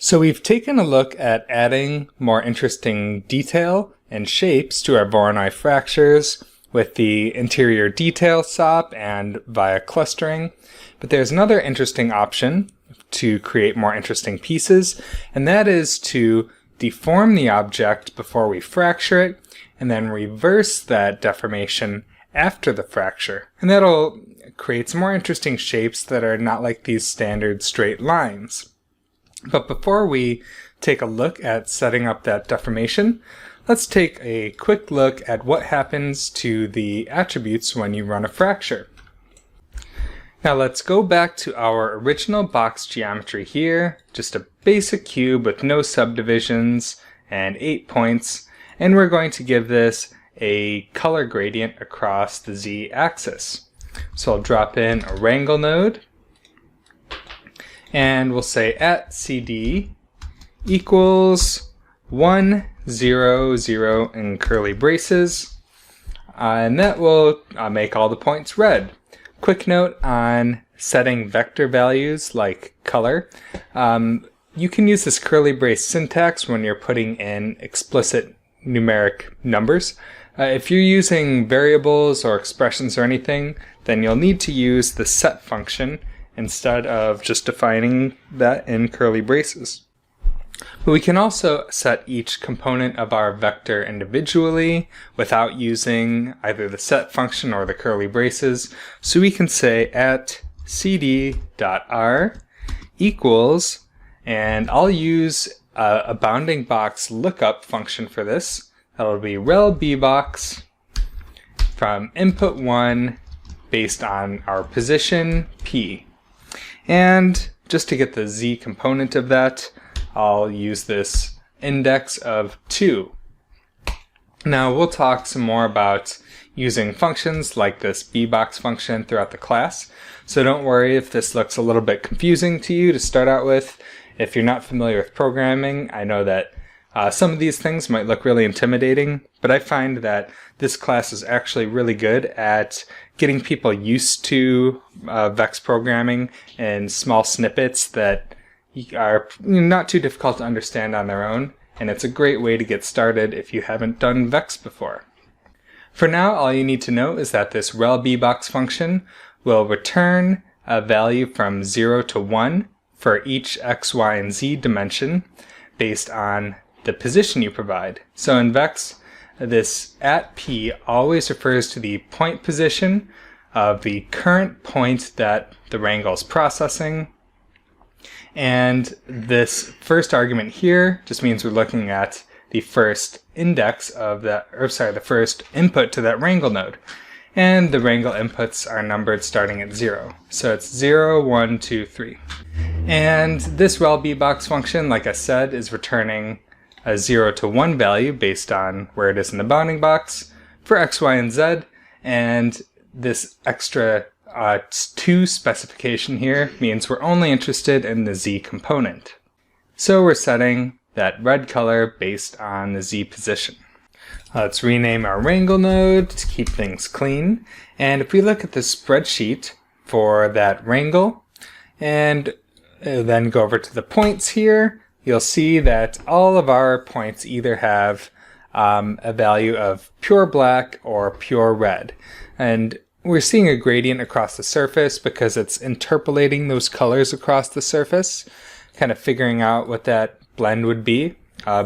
So we've taken a look at adding more interesting detail and shapes to our Voronoi fractures with the interior detail SOP and via clustering. But there's another interesting option to create more interesting pieces, and that is to deform the object before we fracture it and then reverse that deformation after the fracture. And that'll create some more interesting shapes that are not like these standard straight lines. But before we take a look at setting up that deformation, let's take a quick look at what happens to the attributes when you run a fracture. Now let's go back to our original box geometry here, just a basic cube with no subdivisions and 8 points, and we're going to give this a color gradient across the z-axis. So I'll drop in a wrangle node, and we'll say at CD equals 1, 0, 0 in curly braces, and that will make all the points red. Quick note on setting vector values like color. You can use this curly brace syntax when you're putting in explicit numeric numbers. If you're using variables or expressions or anything, then you'll need to use the set function instead of just defining that in curly braces. But we can also set each component of our vector individually without using either the set function or the curly braces. So we can say at cd.r equals, and I'll use a bounding box lookup function for this. That'll be rel bbox from input 1 based on our position p. And just to get the z component of that, I'll use this index of 2. Now we'll talk some more about using functions like this bbox function throughout the class, so don't worry if this looks a little bit confusing to you to start out with. If you're not familiar with programming, I know that some of these things might look really intimidating, but I find that this class is actually really good at getting people used to Vex programming and small snippets that are not too difficult to understand on their own, and it's a great way to get started if you haven't done Vex before. For now, all you need to know is that this rel bbox function will return a value from 0 to 1 for each x, y, and z dimension based on the position you provide. So in Vex, this at p always refers to the point position of the current point that the wrangle is processing. And this first argument here just means we're looking at the first index of that, the first input to that wrangle node. And the wrangle inputs are numbered starting at 0. So it's 0, 1, 2, 3. And this rel bbox function, like I said, is returning a 0 to 1 value based on where it is in the bounding box for x, y, and z. And this extra 2 specification here means we're only interested in the z component. So we're setting that red color based on the z position. Let's rename our wrangle node to keep things clean. And if we look at the spreadsheet for that wrangle and then go over to the points here, you'll see that all of our points either have a value of pure black or pure red. And we're seeing a gradient across the surface because it's interpolating those colors across the surface, kind of figuring out what that blend would be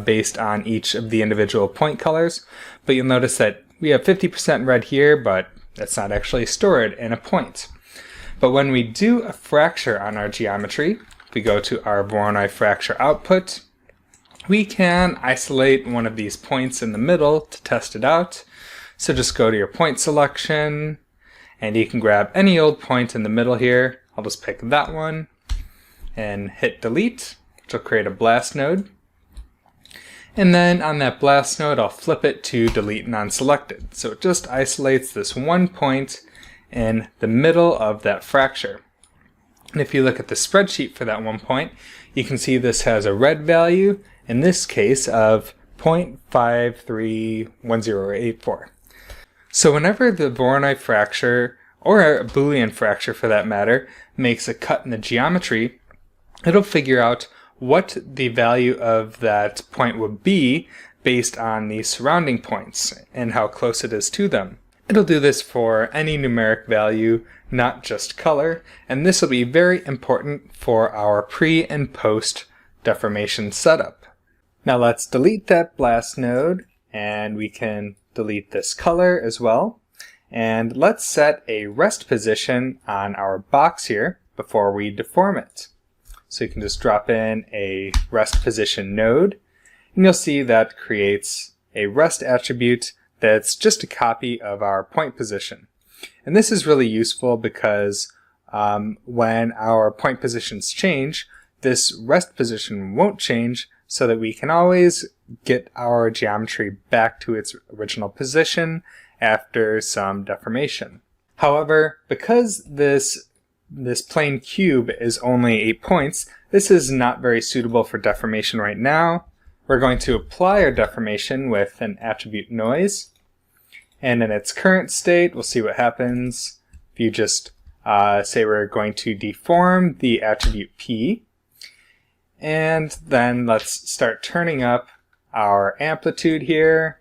based on each of the individual point colors. But you'll notice that we have 50% red here, but that's not actually stored in a point. But when we do a fracture on our geometry, we go to our Voronoi fracture output, we can isolate one of these points in the middle to test it out. So just go to your point selection, and you can grab any old point in the middle here. I'll just pick that one and hit delete, which will create a blast node. And then on that blast node, I'll flip it to delete non-selected. So it just isolates this one point in the middle of that fracture. And if you look at the spreadsheet for that one point, you can see this has a red value, in this case of 0.531084. So whenever the Voronoi fracture, or a Boolean fracture for that matter, makes a cut in the geometry, it'll figure out what the value of that point would be based on the surrounding points and how close it is to them. It'll do this for any numeric value, not just color, and this will be very important for our pre and post deformation setup. Now let's delete that blast node, and we can delete this color as well. And let's set a rest position on our box here before we deform it. So you can just drop in a rest position node, and you'll see that creates a rest attribute that's just a copy of our point position. And this is really useful because when our point positions change, this rest position won't change, so that we can always get our geometry back to its original position after some deformation. However, because this plane cube is only 8 points, this is not very suitable for deformation right now. We're going to apply our deformation with an attribute noise, and in its current state, we'll see what happens if you just say we're going to deform the attribute P, and then let's start turning up our amplitude here,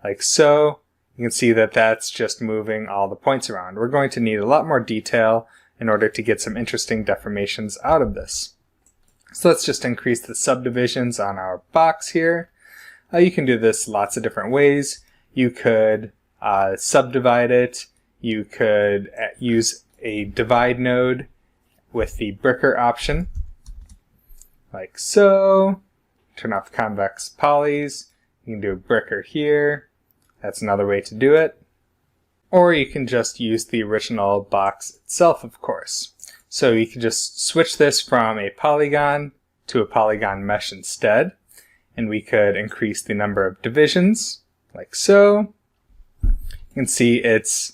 like so. You can see that that's just moving all the points around. We're going to need a lot more detail in order to get some interesting deformations out of this. So let's just increase the subdivisions on our box here. You can do this lots of different ways. You could subdivide it. You could use a divide node with the bricker option, like so. Turn off convex polys. You can do a bricker here. That's another way to do it. Or you can just use the original box itself, of course. So you can just switch this from a polygon to a polygon mesh instead. And we could increase the number of divisions, like so. You can see it's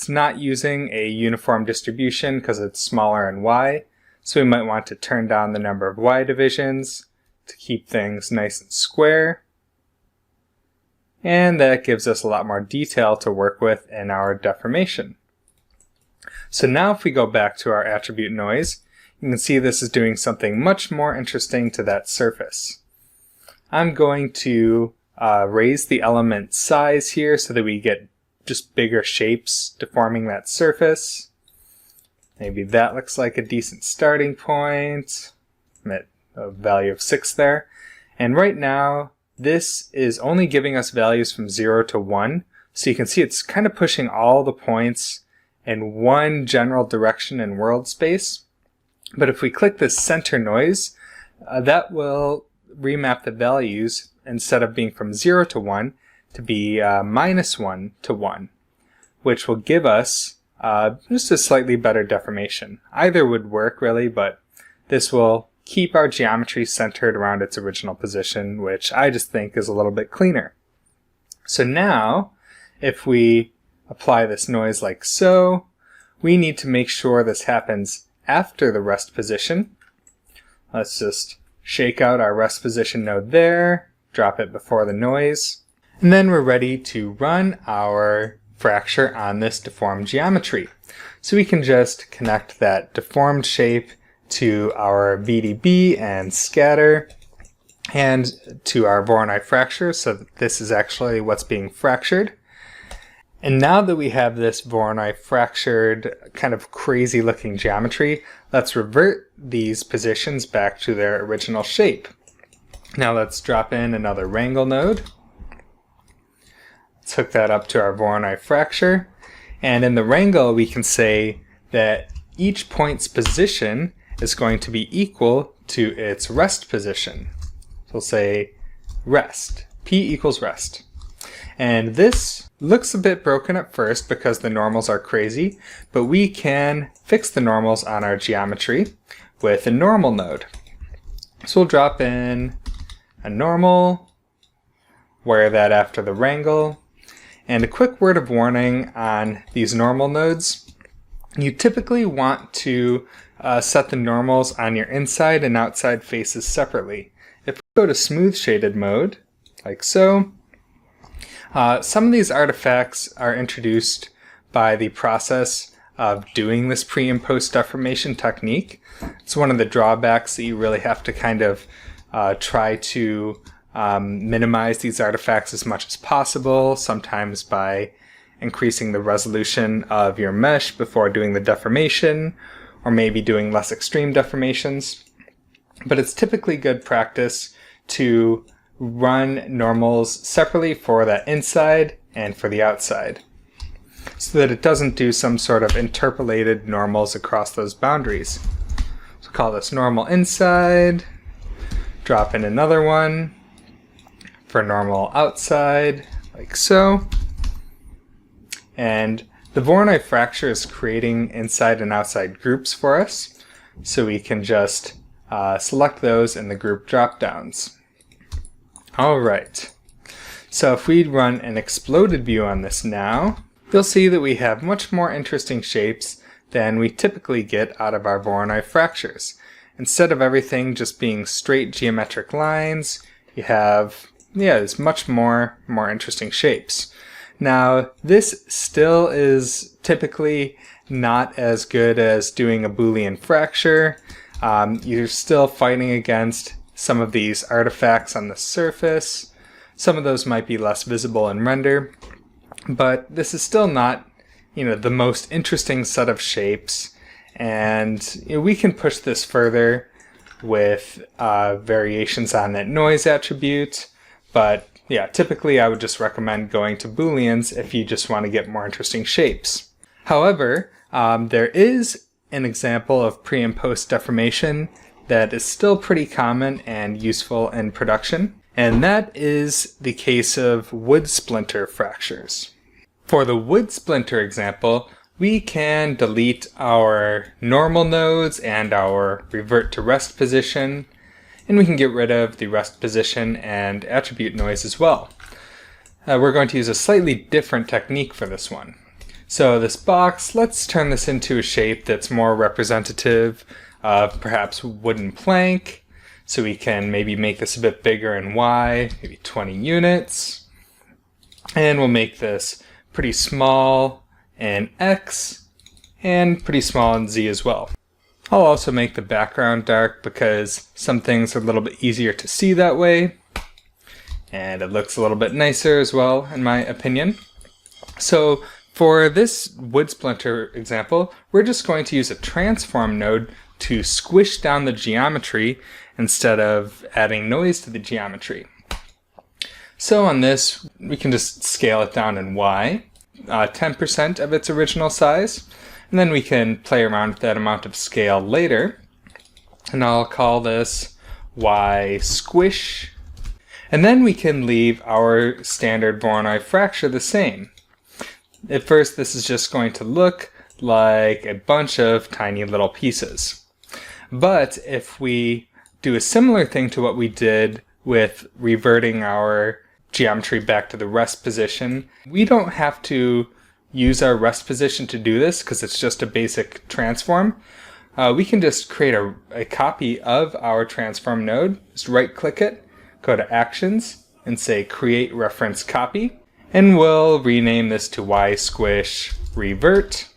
not using a uniform distribution because it's smaller in Y. So we might want to turn down the number of Y divisions to keep things nice and square. And that gives us a lot more detail to work with in our deformation. So now if we go back to our attribute noise, you can see this is doing something much more interesting to that surface. I'm going to raise the element size here so that we get just bigger shapes deforming that surface. Maybe that looks like a decent starting point. I'm at a value of 6 there. And right now, this is only giving us values from 0 to 1. So you can see it's kind of pushing all the points in one general direction in world space. But if we click this center noise, that will remap the values instead of being from 0 to 1 to be -1 to 1, which will give us just a slightly better deformation. Either would work really, but this will keep our geometry centered around its original position, which I just think is a little bit cleaner. So now, if we apply this noise like so, we need to make sure this happens after the rest position. Let's just shake out our rest position node there, drop it before the noise, and then we're ready to run our fracture on this deformed geometry. So we can just connect that deformed shape to our VDB and scatter and to our Voronoi fracture, so that this is actually what's being fractured. And now that we have this Voronoi fractured kind of crazy looking geometry, let's revert these positions back to their original shape. Now let's drop in another wrangle node. Let's hook that up to our Voronoi fracture. And in the wrangle, we can say that each point's position is going to be equal to its rest position. So we'll say rest, P equals rest. And this looks a bit broken at first because the normals are crazy, but we can fix the normals on our geometry with a normal node. So we'll drop in a normal, wire that after the wrangle, and a quick word of warning on these normal nodes. You typically want to set the normals on your inside and outside faces separately. If we go to smooth shaded mode, like so, some of these artifacts are introduced by the process of doing this pre and post deformation technique. It's one of the drawbacks that you really have to kind of try to minimize these artifacts as much as possible, sometimes by increasing the resolution of your mesh before doing the deformation, or maybe doing less extreme deformations. But it's typically good practice to run normals separately for that inside and for the outside, so that it doesn't do some sort of interpolated normals across those boundaries. So call this normal inside, drop in another one for normal outside, like so. And the Voronoi fracture is creating inside and outside groups for us, so we can just select those in the group drop-downs. Alright, so if we run an exploded view on this now, you'll see that we have much more interesting shapes than we typically get out of our Voronoi fractures. Instead of everything just being straight geometric lines, you have, there's much more interesting shapes. Now, this still is typically not as good as doing a Boolean fracture. You're still fighting against some of these artifacts on the surface. Some of those might be less visible in render, but this is still not, the most interesting set of shapes. And we can push this further with variations on that noise attribute, but yeah, typically I would just recommend going to Booleans if you just want to get more interesting shapes. However, there is an example of pre and post deformation that is still pretty common and useful in production, and that is the case of wood splinter fractures. For the wood splinter example, we can delete our normal nodes and our revert to rest position, and we can get rid of the rest position and attribute noise as well. We're going to use a slightly different technique for this one. So this box, let's turn this into a shape that's more representative of perhaps wooden plank. So we can maybe make this a bit bigger in Y, maybe 20 units. And we'll make this pretty small in X and pretty small in Z as well. I'll also make the background dark because some things are a little bit easier to see that way. And it looks a little bit nicer as well, in my opinion. So for this wood splinter example, we're just going to use a transform node to squish down the geometry instead of adding noise to the geometry. So on this, we can just scale it down in Y, 10% of its original size. And then we can play around with that amount of scale later. And I'll call this Y squish. And then we can leave our standard Voronoi fracture the same. At first, this is just going to look like a bunch of tiny little pieces. But if we do a similar thing to what we did with reverting our geometry back to the rest position, we don't have to use our rest position to do this because it's just a basic transform. We can just create a copy of our transform node, just right click it, go to actions and say create reference copy, and we'll rename this to Y squish revert.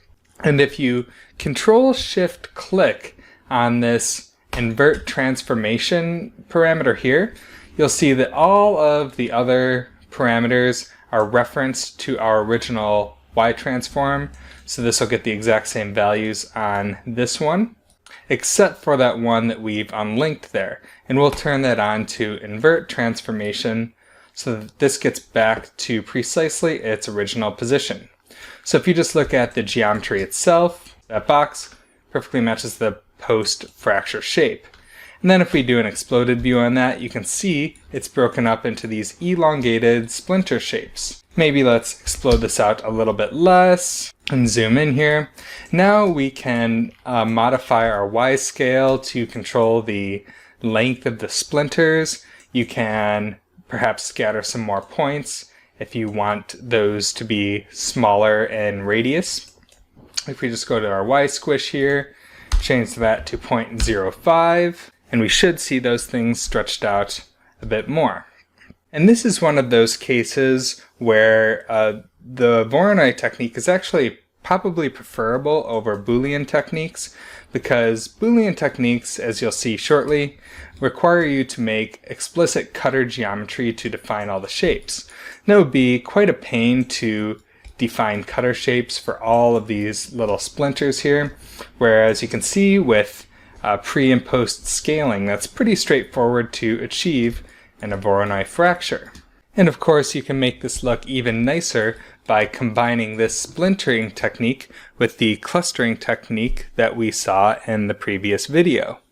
And if you control shift click on this invert transformation parameter here, you'll see that all of the other parameters are referenced to our original Y transform, so this will get the exact same values on this one, except for that one that we've unlinked there. And we'll turn that on to invert transformation so that this gets back to precisely its original position. So if you just look at the geometry itself, that box perfectly matches the post fracture shape. And then if we do an exploded view on that, you can see it's broken up into these elongated splinter shapes. Maybe let's explode this out a little bit less and zoom in here. Now we can modify our Y scale to control the length of the splinters. You can perhaps scatter some more points if you want those to be smaller in radius. If we just go to our Y squish here, change that to 0.05, and we should see those things stretched out a bit more. And this is one of those cases where the Voronoi technique is actually probably preferable over Boolean techniques, because Boolean techniques, as you'll see shortly, require you to make explicit cutter geometry to define all the shapes. And it would be quite a pain to define cutter shapes for all of these little splinters here, whereas you can see with pre and post scaling, that's pretty straightforward to achieve in a Voronoi fracture. And of course, you can make this look even nicer by combining this splintering technique with the clustering technique that we saw in the previous video.